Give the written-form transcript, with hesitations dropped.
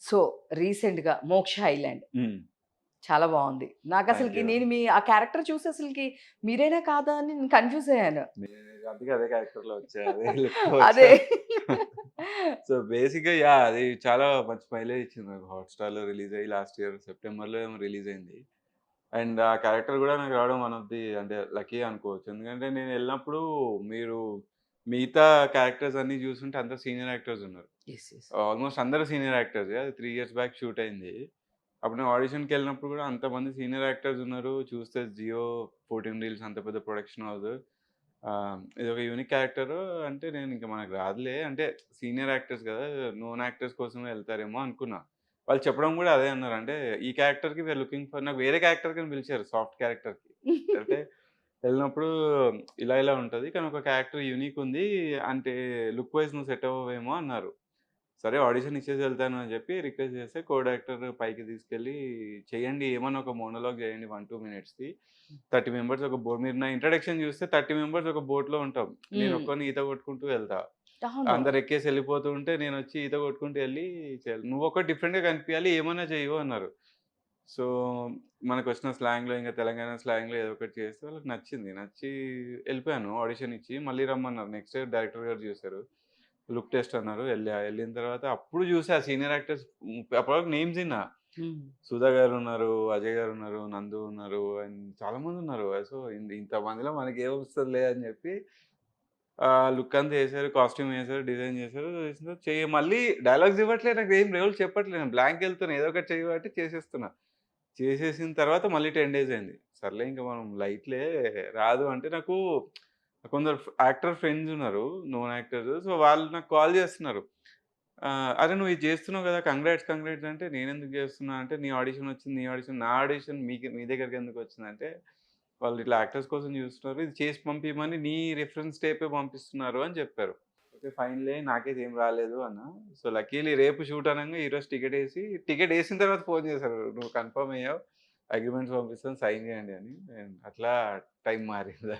So, రీసెంట్‌గా 'మోక్ష island' హ్మ్. చాలా బావుంది. థాంక్ నాకసలకి యూ. నేను మీ ఆ క్యారెక్టర్ చూసి అసలకి మీరేనా కాదా అని నేను కన్‌ఫ్యూజ్ అయ్యాను. నేను అందుకే అదే క్యారెక్టర్‌లో వచ్చా. అదే లుక్‌తో అదే. వచ్చా. సో, బేసిక్‌గా యాహ్! అది చాలా మంచి మైలేజ్ ఇచ్చింది నాకు. హాట్‌స్టార్‌లో రిలీజ్ అయ్యి లాస్ట్ ఇయర్ సెప్టెంబర్‌లో ఏమో రిలీజ్ అయింది. అండ్ ఆ క్యారెక్టర్ గూడా నాకు రావడం వన్ ఆఫ్ ది అంటే లక్కీ అనుకోవచ్చు. ఎందుకంటే నేనెళ్ళినప్పుడు మీరు మిగతా క్యారెక్టర్స్ అన్నీ జూసుంటే అందరూ సీనియర్ యాక్టర్స్ ఉన్నారు. యెస్. యెస్. ఆల్‌మోస్ట్ అందరూ సీనియర్ యాక్టర్సే. అది 3 ఇయర్స్ బ్యాక్ షూట్ అయింది. అప్పుడు నేను ఆడిషన్‌కెళ్ళినప్పుడు గూడా అంతమంది సీనియర్ యాక్టర్స్ ఉన్నారు. చూస్తే 'జియో 14 రీల్స్' అంత పెద్ద ప్రొడక్షన్ హౌస్. ఇదొక యూనిక్ క్యారెక్టరు అంటే నేనింక మనకు రాదులే అంటే సీనియర్ యాక్టర్స్ గదా! నోన్ యాక్టర్స్ కోసమే ఎళ్తారేమో అనుకున్నా. వాళ్ళు చెప్పడం గూడా అదే అన్నారు. అంటే ఈ క్యారెక్టర్‌కి వి ఆర్ లుకింగ్ ఫర్ నాకు వేరే క్యారెక్టర్‌కని పిలిచారు సాఫ్ట్ క్యారెక్టర్‌కి. అంటే ఎళ్ళినప్పుడు ఇలా ఉంటది. కానీ ఒక క్యారెక్టర్ యూనిక్ ఉంది. అంటే లుక్ వైస్ నువ్వు సెట్ అవ్వవేమో అన్నారు. సరే ఆడిషన్ ఇచ్చేసి వెళ్తాను అని చెప్పి రిక్వెస్ట్ చేస్తే కో డైరెక్టర్ పైకి తీసుకెళ్ళి చేయండి ఏమన్నా ఒక మోనోలాగ్ చేయండి 1, 2 మినిట్స్‌ది. 30 మెంబర్స్ ఒక బోట్ మీరు నా ఇంట్రడక్షన్ చూస్తే 30 మెంబర్స్ ఒక బోట్‌లో ఉంటాం. హ్మ్. నేనొక్కడిని ఈత కొట్టుకుంటూ వెళ్తా. అవును. అందరూ ఎక్కేసి వెళ్ళిపోతూ ఉంటే నేనొచ్చి ఈత కొట్టుకుంటూ ఎళ్లి చేయాలి. "నువ్వొకటి డిఫరెంట్‌గా కనిపియాలి ఏమన్నా చెయ్యు" అన్నారు. సో, మనకొచ్చిన స్లాంగ్‌లో ఇంక తెలంగాణ స్లాంగ్‌లో ఏదో ఒకటి చేస్తే వాళ్ళకి నచ్చింది. నచ్చి ఎళ్ళిపోయాను ఆడిషన్ ఇచ్చి. మళ్ళీ రమ్మన్నారు. నెక్స్ట్ డే డైరెక్టర్ గారు చూసారు. లుక్ టెస్ట్ అన్నారు. ఎళ్ళిన తర్వాత అప్పుడు చూసా సీనియర్ యాక్టర్స్ అప్పటివరకు నేమ్స్ ఇన్నా. హ్మ్. సుధా గారున్నారు, అజయ్ గారున్నారు, నందు ఉన్నారు అండ్ చాలా మందున్నారు. సో, ఇంతమందిలో మనకేమొస్తదిలే అని చెప్పి లుక్ అంతా ఏసారు, కాస్ట్యూమ్ ఏసారు, డిజైన్ చేసారు. చేసిన తర్వాత మళ్ళీ డైలాగ్స్ ఇవ్వట్లే నాకేం రోల్ చెప్పట్లే. నేను బ్లాంక్ ఎళ్తున్నా. ఏదో ఒకటి చెయ్యి కాబట్టి చేసేస్తున్నా. చేసేసిన తర్వాత మళ్ళీ 10 డేస్ అయింది. సర్లే ఇంక మనం లైట్‌లే రాదు అంటే నాకు కొందరు యాక్టర్ ఫ్రెండ్స్ ఉన్నారు. Known actors. సో, వాళ్ళు నాకు కాల్ చేస్తున్నారు. "అరె! నువ్వు ఇది చేస్తున్నావు కదా! కంగ్రాట్స్ అంటే నేనెందుకు చేస్తున్నా అంటే, నీ ఆడిషన్ వచ్చింది. నీ ఆడిషన్ నా ఆడిషన్ మీ దగ్గరికెందుకు వచ్చిందంటే, వాళ్ళు ఇట్లా యాక్టర్స్ కోసం చూస్తున్నారు. ఇది చేసి పంపియమని నీ రిఫరెన్స్ టేపే పంపిస్తున్నారు" అని చెప్పారు. ఓకే. ఫైన్‌లే నాకైతే ఏం రాలేదు అన్నా. సో, లక్కీలీ రేపు షూట్ అనంగా ఈరోజు టికెటేసిన తర్వాత ఫోను చేశారు. "నువ్వు కన్ఫర్మ్ అయ్యావు. అగ్రీమెంట్స్ పంపిస్తాను సైన్ చేయండి" అని. అట్లా టైం మారింది.